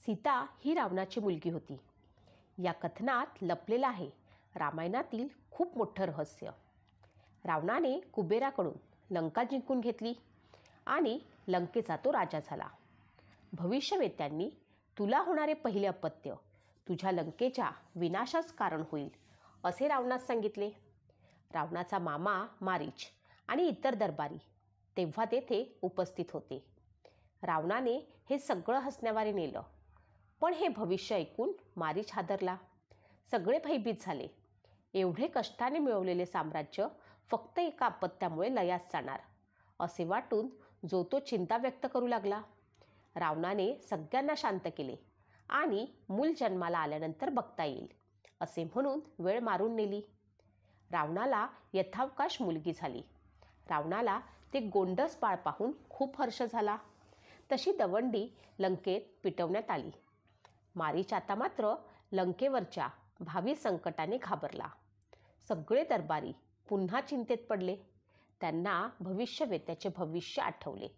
सीता ही रावणाची मुलगी होती. या कथनात लपलेलं आहे रामायणातील खूप मोठं रहस्य. रावणाने कुबेराकडून लंका जिंकून घेतली आणि लंकेचा तो राजा झाला. भविष्यवेत्यांनी तुला होणारे पहिले अपत्य तुझ्या लंकेच्या विनाशास कारण होईल असे रावणास सांगितले. रावणाचा मामा मारीच आणि इतर दरबारी तेव्हा तेथे उपस्थित होते. रावणाने हे सगळं हसण्यावारे नेलं, पण हे भविष्य ऐकून मारीच हादरला. सगळे भयभीत झाले. एवढे कष्टाने मिळवलेले साम्राज्य फक्त एका अपत्यामुळे लयास जाणार असे वाटून जो तो चिंता व्यक्त करू लागला. रावणाने सगळ्यांना शांत केले आणि मूल जन्माला आल्यानंतर बघता येईल असे म्हणून वेळ मारून नेली. रावणाला यथावकाश मुलगी झाली. रावणाला ते गोंडस बाळ पाहून खूप हर्ष झाला. तशी दवंडी लंकेत पिटवण्यात आली. मारीच आता मात्र लंकेवरच्या भावी संकटाने घाबरला. सगळे दरबारी पुन्हा चिंतेत पडले. त्यांना भविष्यवेत्याचे भविष्य आठवले.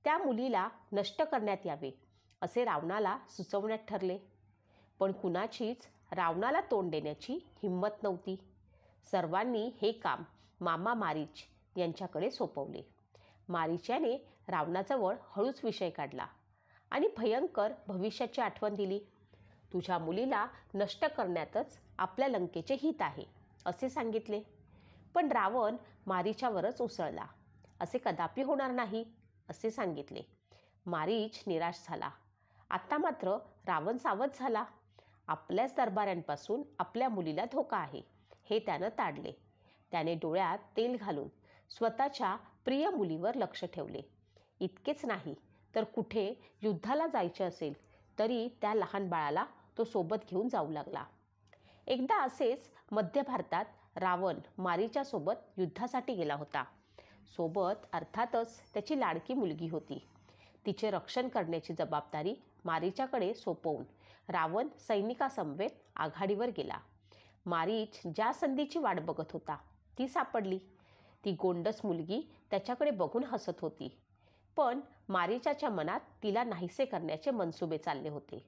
त्या मुलीला नष्ट करण्यात यावे असे रावणाला सुचवण्यात ठरले, पण कुणाचीच रावणाला तोंड देण्याची हिंमत नव्हती. सर्वांनी हे काम मामा मारीच यांच्याकडे सोपवले. मारीच याने रावणाजवळ हळूच विषय काढला आणि भयंकर भविष्याची आठवण दिली. तुझ्या मुलीला नष्ट करण्यातच आपल्या लंकेचे हित आहे असे सांगितले. पण रावण मारीच्यावरच उसळला. असे कदापि होणार नाही असे सांगितले. मारीच निराश झाला. आता मात्र रावण सावध झाला. आपल्याच दरबाऱ्यांपासून आपल्या मुलीला धोका आहे हे त्यानं ताडले. त्याने डोळ्यात तेल घालून स्वतःच्या प्रिय मुलीवर लक्ष ठेवले. इतकेच नाही तर कुठे युद्धाला जायचे असेल तरी त्या लहान बाळाला तो सोबत घेऊन जाऊ लागला. एकदा असेच मध्य भारतात रावण मारीच्यासोबत युद्धासाठी गेला होता. सोबत अर्थातच त्याची लाडकी मुलगी होती. तिचे रक्षण करण्याची जबाबदारी मारीच्याकडे सोपवून रावण सैनिकासमवेत आघाडीवर गेला. मारीच ज्या संधीची वाट बघत होता ती सापडली. ती गोंडस मुलगी त्याच्याकडे बघून हसत होती, पण मारीचाच्या मनात तिला नाहीसे करण्याचे मनसुबे चालले होते.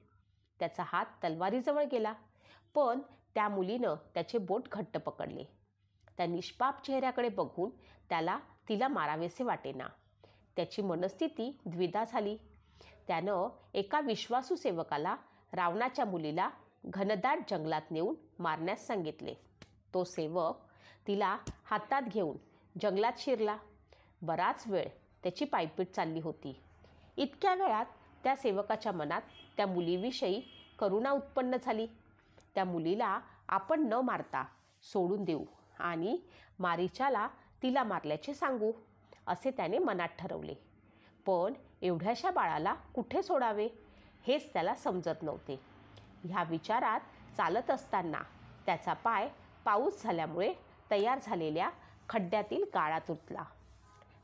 त्याचा हात तलवारीजवळ गेला, पण त्या मुलीनं त्याचे बोट घट्ट पकडले. त्या निष्पाप चेहऱ्याकडे बघून त्याला तिला मारावेसे वाटेना. त्याची मनस्थिती द्विधा झाली. त्यानं एका विश्वासू सेवकाला रावणाच्या मुलीला घनदाट जंगलात नेऊन मारण्यास सांगितले. तो सेवक तिला हातात घेऊन जंगलात शिरला. बराच वेळ त्याची पायपीट चालली होती. इतक्या वेळात त्या सेवकाच्या मनात त्या मुलीविषयी करुणा उत्पन्न झाली. त्या मुलीला आपण न मारता सोडून देऊ आणि मारीचाला तिला मारल्याचे सांगू असे त्याने मनात ठरवले. पण एवढ्याशा बाळाला कुठे सोडावे हेच त्याला समजत नव्हते. ह्या विचारात चालत असताना त्याचा पाय पाऊस झाल्यामुळे तयार झालेल्या खड्ड्यातील गाळात रुतला.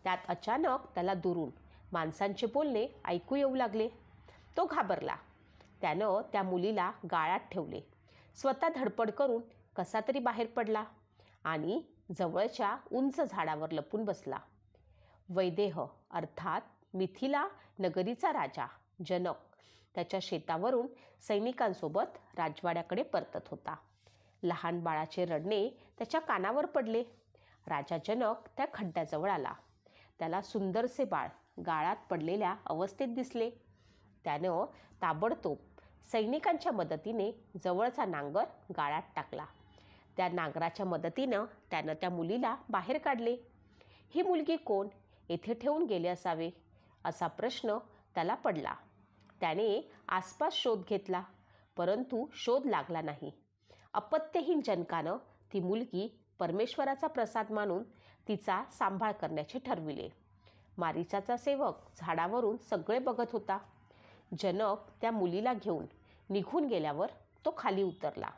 त्यात अचानक त्याला दुरून माणसांचे बोलणे ऐकू येऊ लागले. तो घाबरला. त्यानं त्या मुलीला गाळात ठेवले. स्वतः धडपड करून कसा तरी बाहेर पडला आणि जवळच्या उंच झाडावर लपून बसला. वैदेह अर्थात मिथिला नगरीचा राजा जनक त्याच्या शेतावरून सैनिकांसोबत राजवाड्याकडे परतत होता. लहान बाळाचे रडणे त्याच्या कानावर पडले. राजा जनक त्या खड्ड्याजवळ आला. त्याला सुंदरसे बाळ गाळात पडलेल्या अवस्थेत दिसले. त्यानं ताबडतोब सैनिकांच्या मदतीने जवळचा नांगर गाळात टाकला. त्या नांगराच्या मदतीनं त्यानं त्या मुलीला बाहेर काढले. ही मुलगी कोण येथे ठेवून गेले असावे असा प्रश्न त्याला पडला. त्याने आसपास शोध घेतला, परंतु शोध लागला नाही. अपत्यहीन जनकानं ती मुलगी परमेश्वराचा प्रसाद मानून तिचा सांभाळ करण्याचे ठरविले. मारीचाचा सेवक झाडावरून सगळे बघत होता. जनक त्या मुलीला घेऊन निघून गेल्यावर तो खाली उतरला.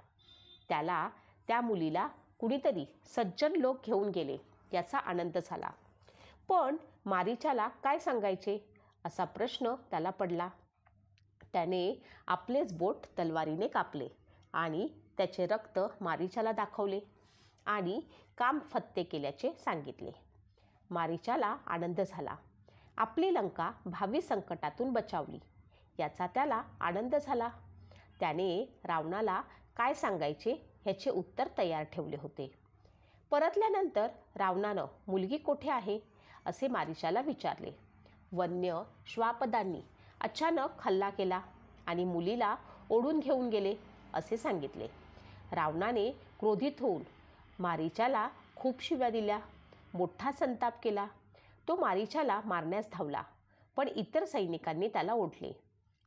त्याला त्या मुलीला कुणीतरी सज्जन लोक घेऊन गेले याचा आनंद झाला, पण मारीचाला काय सांगायचे असा प्रश्न त्याला पडला. त्याने आपलेच बोट तलवारीने कापले आणि त्याचे रक्त मारीचाला दाखवले आणि काम फत्ते केल्याचे सांगितले. मारीचाला आनंद झाला. आपली लंका भावी संकटातून बचावली याचा त्याला आनंद झाला. त्याने रावणाला काय सांगायचे ह्याचे उत्तर तयार ठेवले होते. परतल्यानंतर रावणानं मुलगी कोठे आहे असे मारीचाला विचारले. वन्य श्वापदांनी अचानक हल्ला केला आणि मुलीला ओढून घेऊन गेले असे सांगितले. रावणाने क्रोधित होऊन मारीचाला खूप शिव्या दिल्या, मोठा संताप केला. तो मारीचाला मारण्यास धावला, पण इतर सैनिकांनी त्याला ओढले.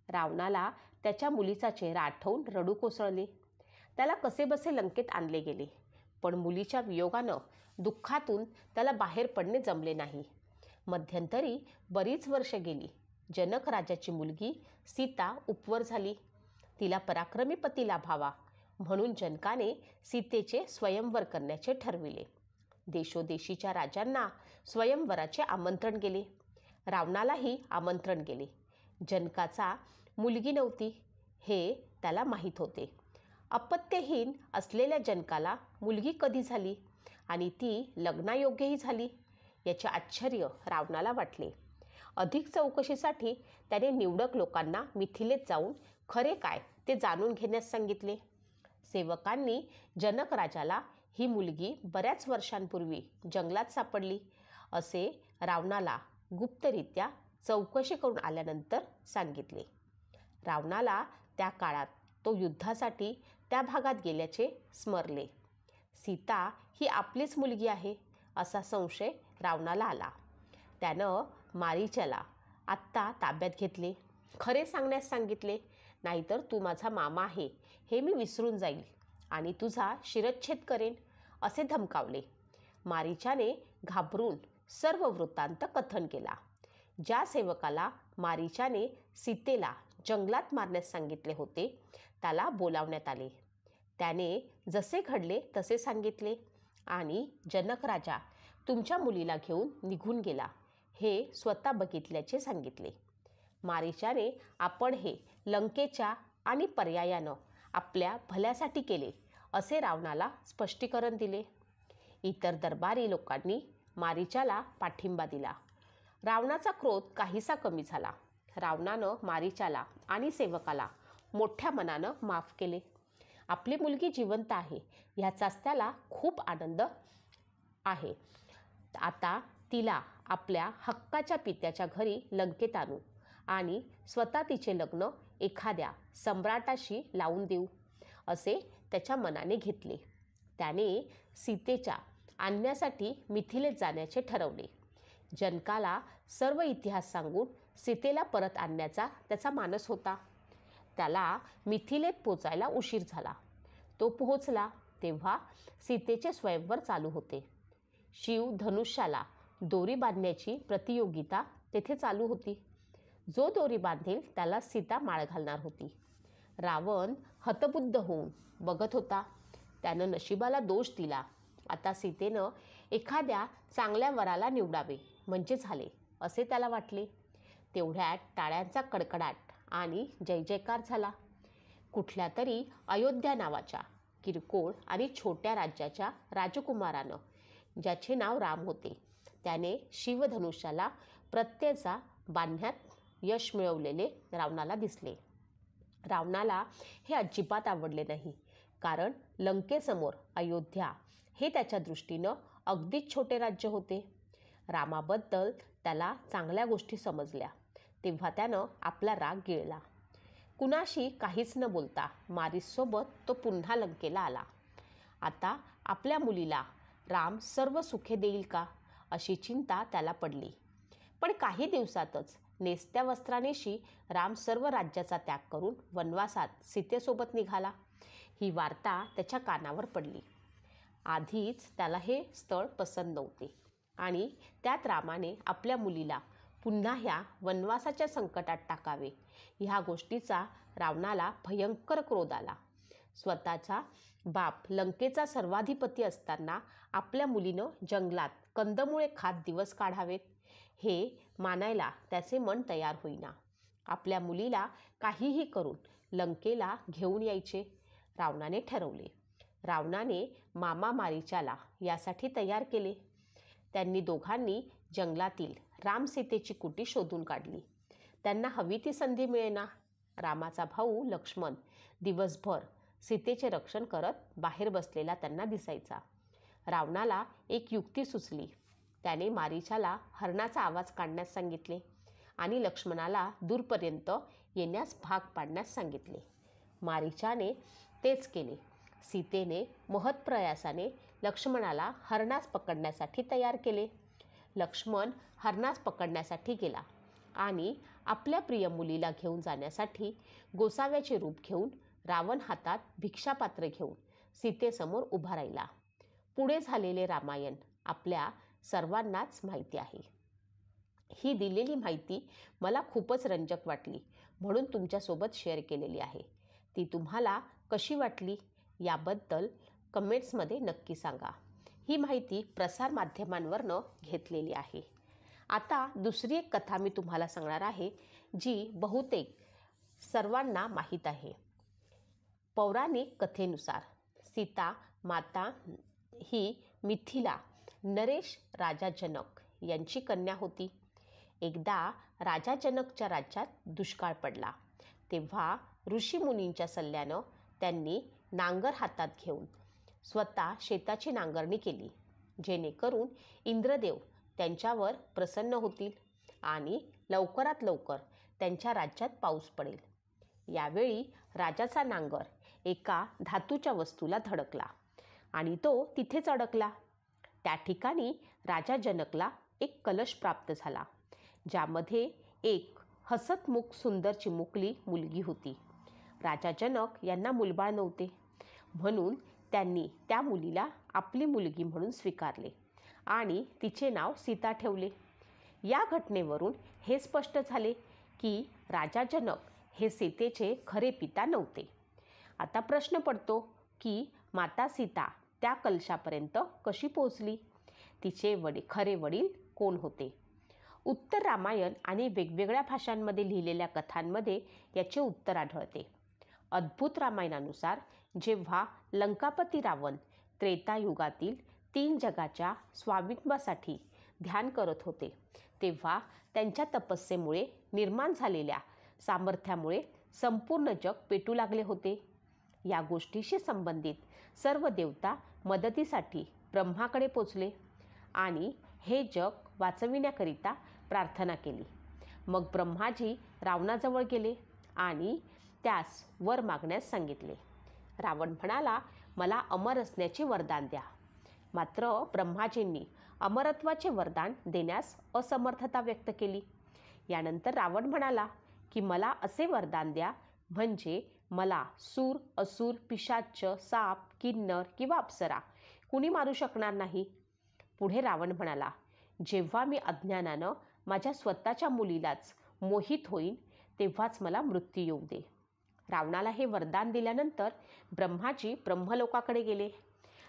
रावणाला त्याच्या मुलीचा चेहरा आठवून रडू कोसळले. त्याला कसेबसे लंकेत आणले गेले, पण मुलीच्या वियोगानं दुःखातून त्याला बाहेर पडणे जमले नाही. मध्यंतरी बरीच वर्ष गेली. जनक राजाची मुलगी सीता उपवर झाली. तिला पराक्रमी पती लाभावा म्हणून जनकाने सीतेचे स्वयंवर करण्याचे ठरविले. देशोदेशीच्या राजांना स्वयंवराचे आमंत्रण गेले. रावणालाही आमंत्रण गेले. जनकाचा मुलगी नव्हती हे त्याला माहीत होते. अपत्यहीन असलेल्या जनकाला मुलगी कधी झाली आणि ती लग्नायोग्यही झाली याचे आश्चर्य रावणाला वाटले. अधिक चौकशीसाठी त्याने निवडक लोकांना मिथिलेत जाऊन खरे काय ते जाणून घेण्यास सांगितले. सेवकांनी जनक राजाला ही मुलगी बऱ्याच वर्षांपूर्वी जंगलात सापडली असे रावणाला गुप्तरित्या चौकशी करून आल्यानंतर सांगितले. रावणाला त्या काळात तो युद्धासाठी त्या भागात गेल्याचे स्मरले. सीता ही आपलीच मुलगी आहे असा संशय रावणाला आला. त्यानं मारीचाला आत्ता ताब्यात घेतले. खरे सांगण्यास सांगितले, नाहीतर तू माझा मामा आहे हे मी विसरून जाईल आणि तुझा शिरच्छेद करेन असे धमकावले. मारीचाने घाबरून सर्व वृत्तांत कथन केला. ज्या सेवकाला मारीचाने सीतेला जंगलात मारण्यास सांगितले होते त्याला बोलावण्यात आले. त्याने जसे घडले तसे सांगितले आणि जनक राजा तुमच्या मुलीला घेऊन निघून गेला हे स्वतः बघितल्याचे सांगितले. मारीचाने आपण हे लंकेच्या आणि पर्यायानं आपल्या भल्यासाठी केले असे रावणाला स्पष्टीकरण दिले. इतर दरबारी लोकांनी मारीचाला पाठिंबा दिला. रावणाचा क्रोध काहीसा कमी झाला. रावणानं मारीचाला आणि सेवकाला मोठ्या मनानं माफ केले. आपली मुलगी जिवंत आहे ह्याचाच त्याला खूप आनंद आहे. आता तिला आपल्या हक्काच्या पित्याच्या घरी लंकेत आणू आणि स्वतः तिचे लग्न एखाद्या सम्राटाशी लावून देऊ असे त्याच्या मनाने घेतले. त्याने सीतेच्या आणण्यासाठी मिथिलेत जाण्याचे ठरवले. जनकाला सर्व इतिहास सांगून सीतेला परत आणण्याचा त्याचा मानस होता. त्याला मिथिलेत पोचायला उशीर झाला. तो पोहोचला तेव्हा सीतेचे स्वयंवर चालू होते. शिव धनुष्याला दोरी बांधण्याची प्रतियोगिता तेथे चालू होती. जो दोरी बांधेल त्याला सीता माळ घालणार होती. रावण हतबुद्ध होऊन बघत होता. त्यानं नशिबाला दोष दिला. आता सीतेनं एखाद्या चांगल्या वराला निवडावे म्हणजे झाले असे त्याला वाटले. तेवढ्यात टाळ्यांचा कडकडाट आणि जय जयकार झाला. कुठल्या तरी अयोध्या नावाच्या किरकोळ आणि छोट्या राज्याच्या राजकुमारानं, ज्याचे नाव राम होते, त्याने शिवधनुष्याला प्रत्येचा बांधण्यात यश मिळवलेले रावणाला दिसले. रावणाला हे अजिबात आवडले नाही, कारण लंकेसमोर अयोध्या हे त्याच्या दृष्टीनं अगदीच छोटे राज्य होते. रामाबद्दल त्याला चांगल्या गोष्टी समजल्या तेव्हा त्यानं आपला राग गिळला. कुणाशी काहीच न बोलता मारीसोबत तो पुन्हा लंकेला आला. आता आपल्या मुलीला राम सर्व सुखे देईल का अशी चिंता त्याला पडली. पण काही दिवसातच नेसत्या वस्त्रानेशी राम सर्व राज्याचा त्याग करून वनवासात सीतेसोबत निघाला. ही वार्ता त्याच्या कानावर पडली. आधीच त्याला हे स्थळ पसंत नव्हते आणि त्यात रामाने आपल्या मुलीला पुन्हा ह्या वनवासाच्या संकटात टाकावे ह्या गोष्टीचा रावणाला भयंकर क्रोध आला. स्वतःचा बाप लंकेचा सर्वाधिपती असताना आपल्या मुलीनं जंगलात कंदमुळे खात दिवस काढावेत हे मानायला त्याचे मन तयार होईना. आपल्या मुलीला काहीही करून लंकेला घेऊन यायचे रावणाने ठरवले. रावणाने मामा मारीचाला यासाठी तयार केले. त्यांनी दोघांनी जंगलातील रामसीतेची कुटी शोधून काढली. त्यांना हवी ती संधी मिळेना रामाचा भाऊ लक्ष्मण दिवसभर सीतेचे रक्षण करत बाहेर बसलेला त्यांना दिसायचा. रावणाला एक युक्ती सुचली. त्याने मारीचाला हरणाचा आवाज काढण्यास सांगितले आणि लक्ष्मणाला दूरपर्यंत येण्यास भाग पाडण्यास सांगितले. मारीचाने तेच केले. सीतेने महत्प्रयासाने लक्ष्मणाला हरणास पकडण्यासाठी तयार केले. लक्ष्मण हरणास पकडण्यासाठी गेला आणि आपल्या प्रिय मुलीला घेऊन जाण्यासाठी गोसाव्याचे रूप घेऊन रावण हातात भिक्षापात्र घेऊन सीतेसमोर उभा राहिला. पुढे झालेले रामायण आपल्या सर्वांनाच माहिती आहे. ही दिलेली माहिती मला खूपच रंजक वाटली म्हणून तुमच्यासोबत शेअर केलेली आहे. ती तुम्हाला कशी वाटली याबद्दल कमेंट्समध्ये नक्की सांगा. ही माहिती प्रसारमाध्यमांवरनं घेतलेली आहे. आता दुसरी एक कथा मी तुम्हाला सांगणार आहे जी बहुतेक सर्वांना माहीत आहे. पौराणिक कथेनुसार सीता माता ही मिथिला नरेश राजा जनक यांची कन्या होती. एकदा राजा जनकच्या राज्यात दुष्काळ पडला. तेव्हा ऋषीमुनींच्या सल्ल्यानं त्यांनी नांगर हातात घेऊन स्वतः शेताची नांगरणी केली, जेणेकरून इंद्रदेव त्यांच्यावर प्रसन्न होतील आणि लवकरात लवकर त्यांच्या राज्यात पाऊस पडेल. यावेळी राजाचा नांगर एका धातूच्या वस्तूला धडकला आणि तो तिथेच अडकला. त्या ठिकाणी राजा जनकला एक कलश प्राप्त झाला, ज्यामध्ये एक हसतमुख सुंदर चिमुकली मुलगी होती. राजा जनक यांना मुलबाळ नव्हते, म्हणून त्यांनी त्या मुलीला आपली मुलगी म्हणून स्वीकारले आणि तिचे नाव सीता ठेवले. या घटनेवरून हे स्पष्ट झाले की राजा जनक हे सीतेचे खरे पिता नव्हते. आता प्रश्न पडतो की माता सीता त्या कलशापर्यंत कशी पोहोचली? तिचे खरे वडील कोण होते? उत्तर रामायण आणि वेगवेगळ्या भाषांमध्ये लिहिलेल्या कथांमध्ये याचे उत्तर आढळते. अद्भुत रामायणानुसार जेव्हा लंकापती रावण त्रेतायुगातील 3 जगाच्या स्वामित्वासाठी ध्यान करत होते, तेव्हा त्यांच्या तपस्येमुळे निर्माण झालेल्या सामर्थ्यामुळे संपूर्ण जग पेटू लागले होते. या गोष्टीशी संबंधित सर्व देवता मदतीसाठी ब्रह्माकडे पोचले आणि हे जग वाचविण्याकरिता प्रार्थना केली. मग ब्रह्माजी रावणाजवळ गेले आणि त्यास वर मागण्यास सांगितले. रावण म्हणाला, मला अमर असण्याचे वरदान द्या. मात्र ब्रह्माजींनी अमरत्वाचे वरदान देण्यास असमर्थता व्यक्त केली. यानंतर रावण म्हणाला की मला असे वरदान द्या म्हणजे मला सूर, असुर, पिशाच, साप, किन्नर किंवा अप्सरा कुणी मारू शकणार नाही. पुढे रावण म्हणाला, जेव्हा मी अज्ञानानं माझ्या स्वतःच्या मुलीलाच मोहित होईन तेव्हाच मला मृत्यू येऊ दे. रावणाला हे वरदान दिल्यानंतर ब्रह्माजी ब्रह्मलोकाकडे गेले.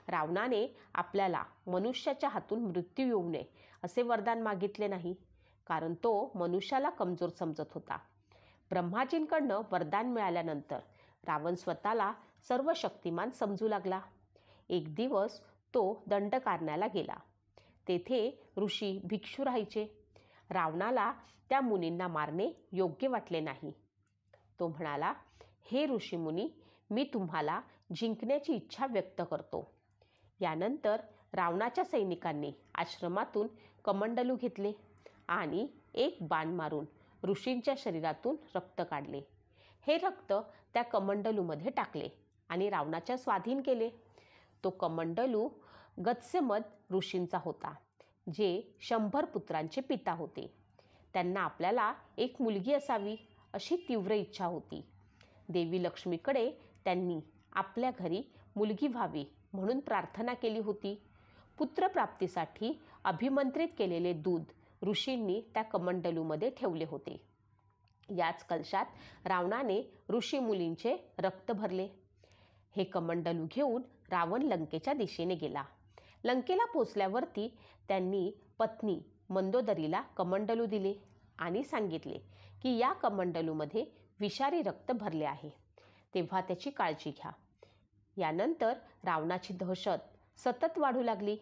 रावणाने आपल्याला मनुष्याच्या हातून मृत्यू येऊ नये असे वरदान मागितले नाही, कारण तो मनुष्याला कमजोर समजत होता. ब्रह्माजींकडनं वरदान मिळाल्यानंतर रावण स्वतःला सर्व शक्तिमान समजू लागला. एक दिवस तो दंडकारण्याला गेला. तेथे ऋषी भिक्षू राहायचे. रावणाला त्या मुनींना मारणे योग्य वाटले नाही. तो म्हणाला, हे ऋषीमुनी, मी तुम्हाला जिंकण्याची इच्छा व्यक्त करतो. यानंतर रावणाच्या सैनिकांनी आश्रमातून कमंडलू घेतले आणि एक बाण मारून ऋषींच्या शरीरातून रक्त काढले. हे रक्त त्या कमंडलूमध्ये टाकले आणि रावणाच्या स्वाधीन केले. तो कमंडलू गत्स्यमद ऋषींचा होता, जे 100 पुत्रांचे पिता होते. त्यांना आपल्याला एक मुलगी असावी अशी तीव्र इच्छा होती. देवी लक्ष्मीकडे त्यांनी आपल्या घरी मुलगी व्हावी म्हणून प्रार्थना केली होती. पुत्रप्राप्तीसाठी अभिमंत्रित केलेले दूध ऋषींनी त्या कमंडलूमध्ये ठेवले होते. याच कलशात रावणाने ऋषी मुलींचे रक्त भरले. हे कमंडलू घेऊन रावण लंकेच्या दिशेने गेला. लंकेला पोचल्यावरती त्यांनी पत्नी मंदोदरीला कमंडलू दिले आणि सांगितले की या कमंडलूमध्ये विषारी रक्त भरले आहे, तेव्हा त्याची काळजी घ्या. यानंतर रावणाची दहशत सतत वाढू लागली.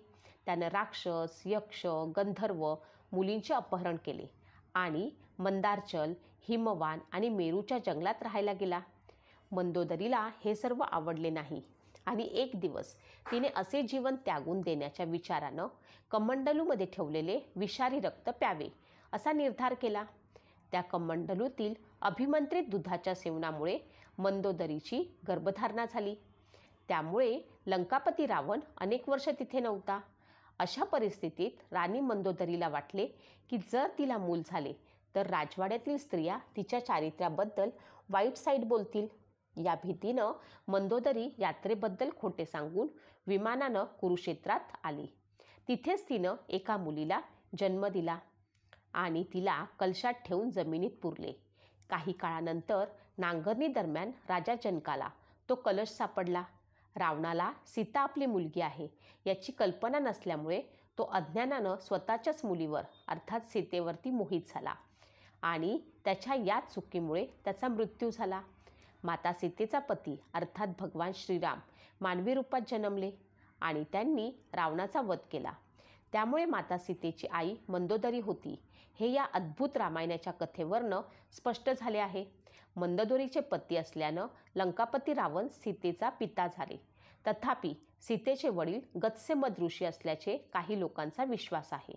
त्यानं राक्षस, यक्ष, गंधर्व मुलींचे अपहरण केले आणि मंदारचल हिमवान आणि मेरूच्या जंगलात राहायला गेला. मंदोदरीला हे सर्व आवडले नाही आणि एक दिवस तिने असे जीवन त्यागून देण्याच्या विचारानं कमंडलूमध्ये ठेवलेले विषारी रक्त प्यावे असा निर्धार केला. त्या कमंडलूतील अभिमंत्रित दुधाच्या सेवनामुळे मंदोदरीची गर्भधारणा झाली. त्यामुळे लंकापती रावण अनेक वर्ष तिथे नव्हता. अशा परिस्थितीत राणी मंदोदरीला वाटले की जर तिला मूल झाले तर राजवाड्यातील स्त्रिया तिच्या चारित्र्याबद्दल वाईट साईट बोलतील. या भीतीनं मंदोदरी यात्रेबद्दल खोटे सांगून विमानानं कुरुक्षेत्रात आली. तिथेच तिनं एका मुलीला जन्म दिला आणि तिला कलशात ठेवून जमिनीत पुरले. काही काळानंतर नांगरणी दरम्यान राजा जनकाला तो कलश सापडला. रावणाला सीता आपली मुलगी आहे याची कल्पना नसल्यामुळे तो अज्ञानानं स्वतःच्याच मुलीवर अर्थात सीतेवरती मोहित झाला आणि त्याच्या याच चुकीमुळे त्याचा मृत्यू झाला. माता सीतेचा पती अर्थात भगवान श्रीराम मानवी रूपात जन्मले आणि त्यांनी रावणाचा वध केला. त्यामुळे माता सीतेची आई मंदोदरी होती हे या अद्भुत रामायणाच्या कथेवरनं स्पष्ट झाले आहे. मंदोदरीचे पती असल्यानं लंकापती रावण सीतेचा पिता झाले. तथापि सीतेचे वडील गत्सेमद ऋषी असल्याचे काही लोकांचा विश्वास आहे.